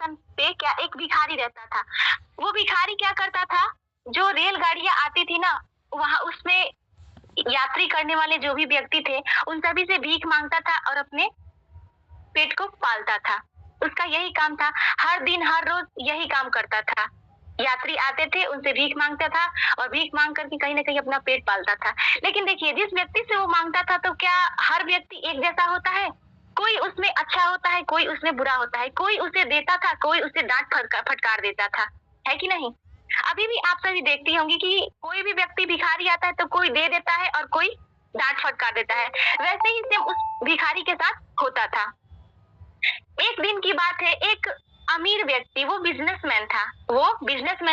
Station पे क्या एक भिखारी रहता था। वो भिखारी क्या करता था, जो रेलगाड़ियाँ आती थी ना, वहाँ उसमें यात्री करने वाले जो भी व्यक्ति थे, उन सभी से भीख माँगता था और अपने पेट को पालता था। उसका यही काम था, हर दिन हर रोज़ यही काम करता था। यात्री आते थे, उनसे भीख माँगता था और भीख माँग कर के कहीं न कहीं अपना पेट पालता था। लेकिन देखिए, जिस व्यक्ति से वो माँगता था, तो क्या हर व्यक्ति एक जैसा होता है? कोई उसमें अच्छा होता है, कोई उसमें बुरा होता है। कोई उसे देता था, कोई उसे डाँट फटकार देता था। है कि नहीं? अभी भी आप सभी देखती होंगी कि कोई भी व्यक्ति भिखारी आता है तो कोई दे देता है और कोई डाँट फटकार देता है। वैसे ही सेम उस भिखारी के साथ होता था। एक दिन की बात है, एक अमीर व्यक्ति, वो बिज़नेसमैन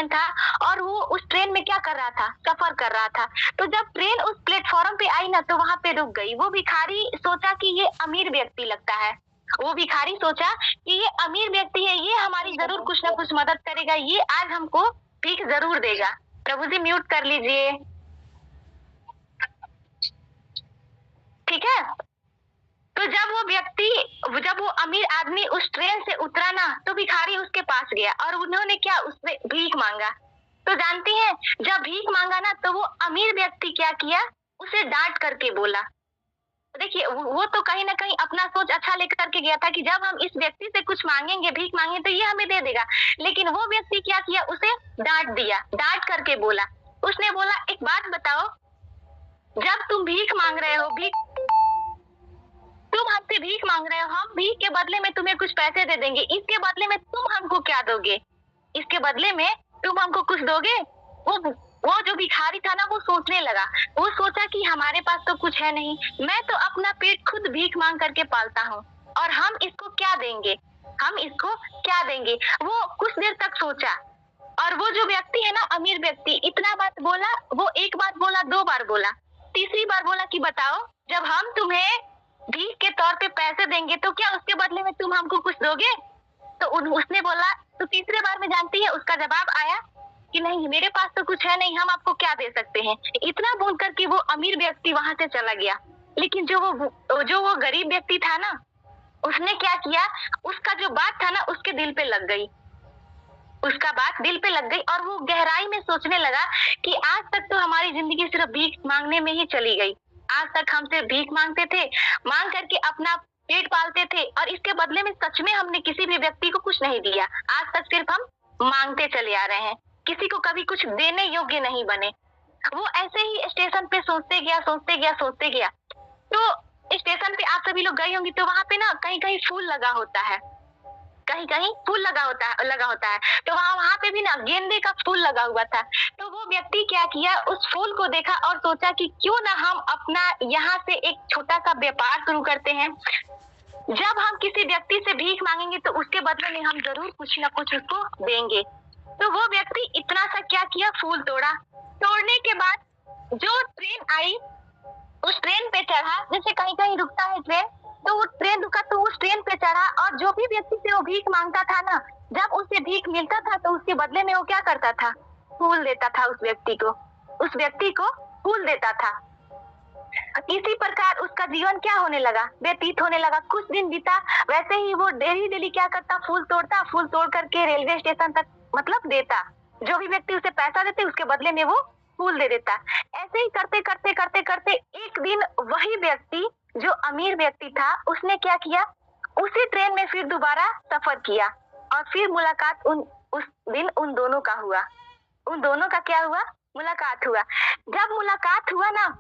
था और वो उस ट्रेन में क्या कर रहा था, सफ़र कर रहा था। तो जब ट्रेन उस प्लेटफ़ॉर्म पे आई ना, तो वहाँ पे रुक गई। वो भिखारी सोचा कि ये अमीर व्यक्ति लगता है। वो भिखारी सोचा कि ये अमीर व्यक्ति है, ये हमारी ज़रूर कुछ न कुछ मदद करेगा, ये आज हमको भीख ज़रूर देगा। प्रभु जी म्यूट कर लीजिए। ठीक है? तो जब वो अमीर आदमी उस ट्रेन से उतरा ना, तो भिखारी उसके पास गया और उन्होंने क्या, उससे भीख मांगा। तो जानती हैं, जब भीख मांगा ना, तो वो अमीर व्यक्ति क्या किया, उसे डांट करके बोला। देखिए, वो तो कहीं ना कहीं अपना सोच अच्छा लेकर के गया था कि जब हम इस व्यक्ति से कुछ मांगेंगे, भीख मांगे, तो ये हमें दे देगा। लेकिन वो व्यक्ति क्या किया, उसे डांट दिया, डांट करके बोला। उसने बोला, एक बात बताओ, जब तुम भीख मांग रहे हो, तुम हमसे भीख मांग रहे हो, हम भीख के बदले में तुम्हें कुछ पैसे दे देंगे, इसके बदले में तुम हमको क्या दोगे? इसके बदले में तुम हमको कुछ दोगे? वो जो भिखारी था ना, वो सोचने लगा। वो सोचा कि हमारे पास तो कुछ है नहीं, मैं तो अपना पेट खुद भीख मांग करके पालता हूँ और हम इसको क्या देंगे? वो कुछ देर तक सोचा और वो जो व्यक्ति है ना, अमीर व्यक्ति, इतना बात बोला। वो एक बार बोला, दो बार बोला, तीसरी बार बोला कि बताओ, जब हम तुम्हें भीख के तौर पे पैसे देंगे, तो क्या उसके बदले में तुम हमको कुछ दोगे? तो उसने बोला, तो तीसरे बार में जानती है उसका जवाब आया कि नहीं, मेरे पास तो कुछ है नहीं, हम आपको क्या दे सकते हैं। इतना बोल करके वो अमीर व्यक्ति वहां से चला गया। लेकिन जो वो गरीब व्यक्ति था ना, उसने क्या किया, उसका जो बात था ना, उसके दिल पे लग गई। उसका बात दिल पे लग गई और वो गहराई में सोचने लगा कि आज तक तो हमारी जिंदगी सिर्फ भीख मांगने में ही चली गई। आज तक हम सिर्फ भीख मांगते थे, मांग करके अपना पेट पालते थे और इसके बदले में सच में हमने किसी भी व्यक्ति को कुछ नहीं दिया। आज तक सिर्फ हम मांगते चले आ रहे हैं, किसी को कभी कुछ देने योग्य नहीं बने। वो ऐसे ही स्टेशन पे सोचते गया। तो स्टेशन पे आप सभी लोग गए होंगे, तो वहां पे ना कहीं कहीं फूल लगा होता है, तो वहां पे भी ना गेंदे का फूल लगा हुआ था। तो वो व्यक्ति क्या किया, उस फूल को देखा और सोचा कि क्यों ना हम अपना यहाँ से एक छोटा सा व्यापार शुरू करते हैं। जब हम किसी व्यक्ति से भीख मांगेंगे, तो उसके बदले में हम जरूर कुछ ना कुछ उसको देंगे। तो वो व्यक्ति इतना सा क्या किया, फूल तोड़ा। तोड़ने के बाद जो ट्रेन आई, उस ट्रेन पे चढ़ा। जैसे कहीं कहीं रुकता है ट्रेन, तो वो ट्रेन रुका, तो उस ट्रेन पे चढ़ा और जो भी व्यक्ति से वो भीख मांगता था ना, जब उसे भीख मिलता था, तो उसके बदले में वो क्या करता था, फूल देता था। उस व्यक्ति को फूल देता था। इसी प्रकार उसका जीवन क्या होने लगा, व्यतीत होने लगा। कुछ दिन बीता, वैसे ही वो डेली क्या करता, फूल तोड़ करके रेलवे स्टेशन तक मतलब देता। जो भी व्यक्ति उसे पैसा देते, उसके बदले में वो फूल दे देता। ऐसे ही करते एक दिन वही व्यक्ति, जो अमीर व्यक्ति था, उसने क्या किया, उसी ट्रेन में फिर दोबारा सफर किया और फिर मुलाकात उस दिन उन दोनों का हुआ। उन दोनों का क्या हुआ, मुलाकात हुआ। जब मुलाकात हुआ ना,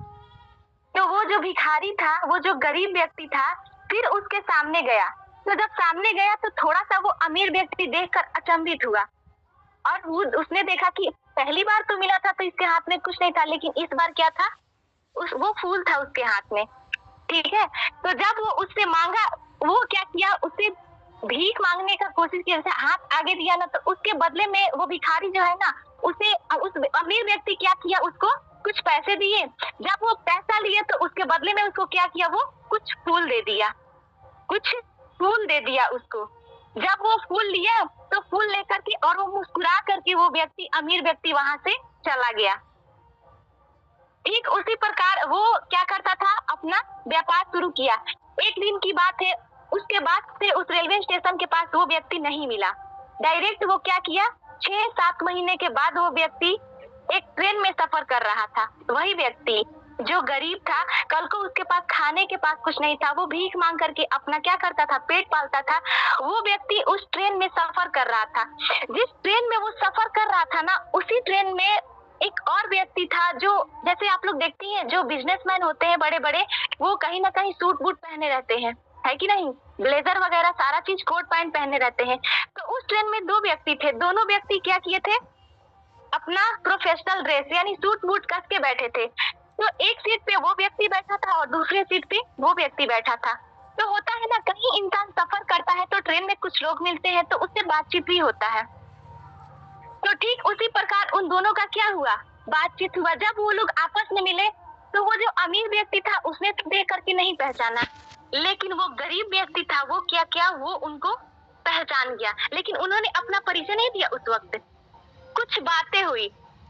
तो वो जो भिखारी था, वो जो गरीब व्यक्ति था, फिर उसके सामने गया। तो जब सामने गया, तो थोड़ा सा वो अमीर व्यक्ति देखकर अचंभित हुआ और उसने देखा कि पहली बार तो मिला था तो इसके हाथ में कुछ नहीं था, लेकिन इस बार क्या था, वो फूल था उसके हाथ में। ठीक है, तो जब वो उससे मांगा, वो क्या किया, उससे भीख मांगने का कोशिश किया, जैसे हाथ आगे दिया ना, तो उसके बदले में वो भिखारी जो है ना, उस अमीर व्यक्ति क्या किया, उसको कुछ पैसे दिए। जब वो पैसा लिए, तो उसके बदले में उसको क्या किया, वो कुछ फूल दे दिया उसको। जब वो फूल लिया, तो फूल लेकर के और वो मुस्कुरा करके वो व्यक्ति, अमीर व्यक्ति, वहां से चला गया। ठीक उसी प्रकार वो क्या करता था, अपना व्यापार शुरू किया। एक दिन की बात है, उसके बाद से उस रेलवे स्टेशन के पास वो व्यक्ति नहीं मिला। डायरेक्ट वो क्या किया, 6-7 महीने के बाद वो व्यक्ति एक ट्रेन में सफर कर रहा था। वही व्यक्ति जो गरीब था, कल को उसके पास खाने के पास कुछ नहीं था, वो भीख मांग करके अपना क्या करता था, पेट पालता था, वो व्यक्ति उस ट्रेन में सफर कर रहा था। जिस ट्रेन में वो सफर कर रहा था ना, उसी ट्रेन में एक और व्यक्ति था जो, जैसे आप लोग देखती हैं जो बिजनेसमैन होते हैं बड़े बड़े, वो कहीं ना कहीं सूट बूट पहने रहते हैं, है कि नहीं, ब्लेजर वगैरह सारा चीज कोट पैंट पहने रहते हैं। तो उस ट्रेन में 2 व्यक्ति थे, दोनों व्यक्ति क्या किए थे, अपना प्रोफेशनल ड्रेस यानी सूट बूट कस के बैठे थे। तो एक सीट पे वो व्यक्ति बैठा था और दूसरे सीट पे वो व्यक्ति बैठा था। तो होता है ना, कहीं इंसान सफर करता है तो ट्रेन में कुछ लोग मिलते हैं तो उससे बातचीत भी होता है। तो ठीक उसी प्रकार उन दोनों का क्या हुआ, बातचीत हुआ। जब वो लोग आपस में मिले तो वो जो अमीर व्यक्ति था उसने तो देख करके नहीं पहचाना, लेकिन वो गरीब व्यक्ति था वो क्या क्या वो उनको पहचान गया, लेकिन उन्होंने अपना परिचय नहीं दिया उस वक्त। कुछ बातें हुई,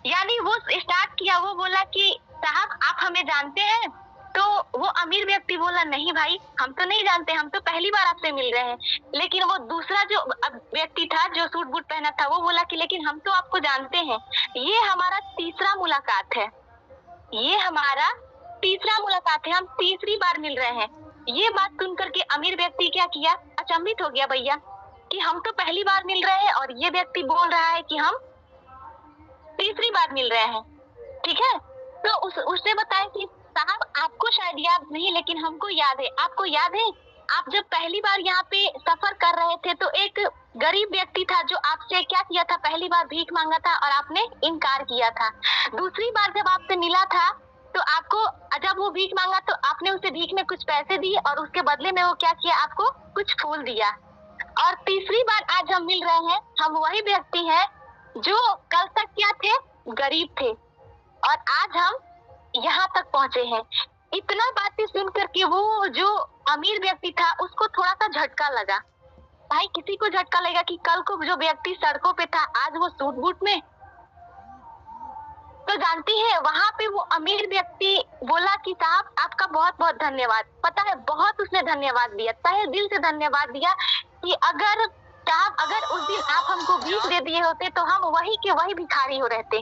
यानी वो स्टार्ट किया, वो बोला कि साहब आप हमें जानते हैं? तो वो अमीर व्यक्ति बोला नहीं भाई, हम तो नहीं जानते, हम तो पहली बार आपसे मिल रहे हैं। लेकिन वो दूसरा जो व्यक्ति था जो सूट बूट पहना था, वो बोला कि लेकिन हम तो आपको जानते हैं, ये हमारा तीसरा मुलाकात है, ये हमारा तीसरा मुलाकात है, हम तीसरी बार मिल रहे हैं। ये बात सुन करके अमीर व्यक्ति क्या किया, अचंभित हो गया भैया कि हम तो पहली बार मिल रहे हैं और ये व्यक्ति बोल रहा है कि हम तीसरी बार मिल रहे हैं, ठीक है। तो उसने बताया कि साहब आपको शायद याद नहीं, लेकिन हमको याद है। आपको याद है आप जब पहली बार यहाँ पे सफर कर रहे थे तो एक गरीब व्यक्ति था जो आपसे क्या किया था, पहली बार भीख मांगा था और आपने इनकार किया था। दूसरी बार जब आपसे मिला था तो आपको, जब वो भीख मांगा तो आपने उसे भीख में कुछ पैसे दिए और उसके बदले में वो क्या किया, आपको कुछ फूल दिया। और तीसरी बार आज हम मिल रहे हैं, हम वही व्यक्ति हैं जो कल तक क्या थे, गरीब थे, और आज हम यहाँ तक पहुंचे हैं। इतना बातें सुन करके वो जो अमीर व्यक्ति था उसको थोड़ा सा झटका लगा। भाई किसी को झटका लगा कि कल को जो व्यक्ति सड़कों पे था आज वो सूट बूट में। तो जानती है वहां पे वो अमीर व्यक्ति बोला कि साहब आपका बहुत बहुत धन्यवाद। पता है बहुत उसने धन्यवाद दिया, तहे दिल से धन्यवाद दिया कि अगर साहब अगर उस दिन आप हमको भीख दे दिए होते तो हम वही के वही भिखारी हो रहते।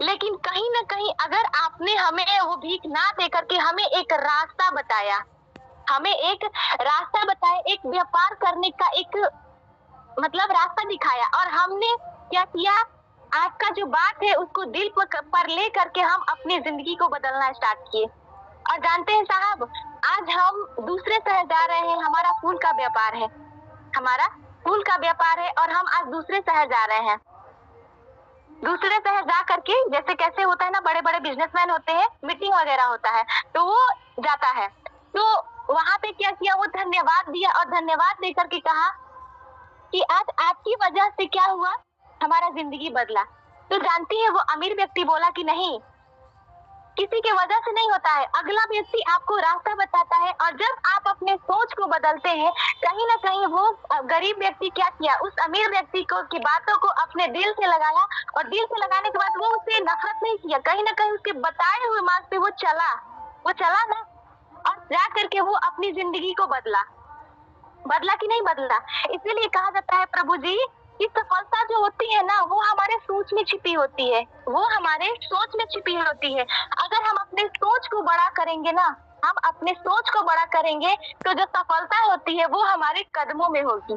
लेकिन कहीं ना कहीं अगर आपने हमें वो भीख ना दे करके हमें एक रास्ता बताया, हमें एक रास्ता बताया, एक व्यापार करने का एक मतलब रास्ता दिखाया, और हमने क्या किया, आपका जो बात है उसको दिल पर ले करके हम अपनी जिंदगी को बदलना स्टार्ट किए। और जानते हैं साहब आज हम दूसरे शहर जा रहे हैं, हमारा फूल का व्यापार है, हमारा फूल का व्यापार है, और हम आज दूसरे शहर जा रहे हैं। दूसरे शहर जा करके जैसे कैसे होता है ना, बड़े बड़े बिजनेसमैन होते हैं, मीटिंग वगैरह होता है तो वो जाता है। तो वहां पे क्या किया, वो धन्यवाद दिया और धन्यवाद दे करके कहा कि आज आपकी वजह से क्या हुआ, हमारा जिंदगी बदला। तो जानती है वो अमीर व्यक्ति बोला कि नहीं, किसी के वजह से नहीं होता है, अगला व्यक्ति आपको रास्ता बताता है। और जब आप अपने सोच को बदलते हैं, कहीं ना कहीं वो गरीब व्यक्ति क्या किया, उस अमीर व्यक्ति को की बातों को अपने दिल से लगाया, और दिल से लगाने के बाद वो उससे नफरत नहीं किया, कहीं ना कहीं उसके बताए हुए मार्ग पे वो चला ना, और जा करके वो अपनी जिंदगी को बदला कि नहीं बदला। इसीलिए कहा जाता है प्रभु जी कि सफलता जो होती है ना वो हमारे सोच में छिपी होती है, वो हमारे सोच में छिपी होती है। अगर हम अपने सोच को बड़ा करेंगे ना, हम अपने सोच को बड़ा करेंगे तो जो सफलता होती है वो हमारे कदमों में होगी,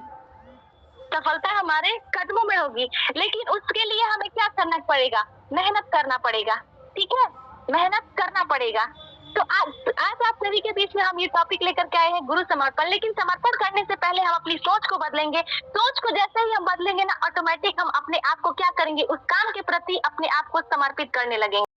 सफलता हमारे कदमों में होगी। लेकिन उसके लिए हमें क्या करना पड़ेगा, मेहनत करना पड़ेगा, ठीक है, मेहनत करना पड़ेगा। तो आज आप सभी के बीच में हम ये टॉपिक लेकर के आए हैं गुरु समर्पण। लेकिन समर्पण करने से पहले हम अपनी सोच को बदलेंगे। सोच को जैसे ही हम बदलेंगे ना, ऑटोमेटिक हम अपने आप को क्या करेंगे, उस काम के प्रति अपने आप को समर्पित करने लगेंगे।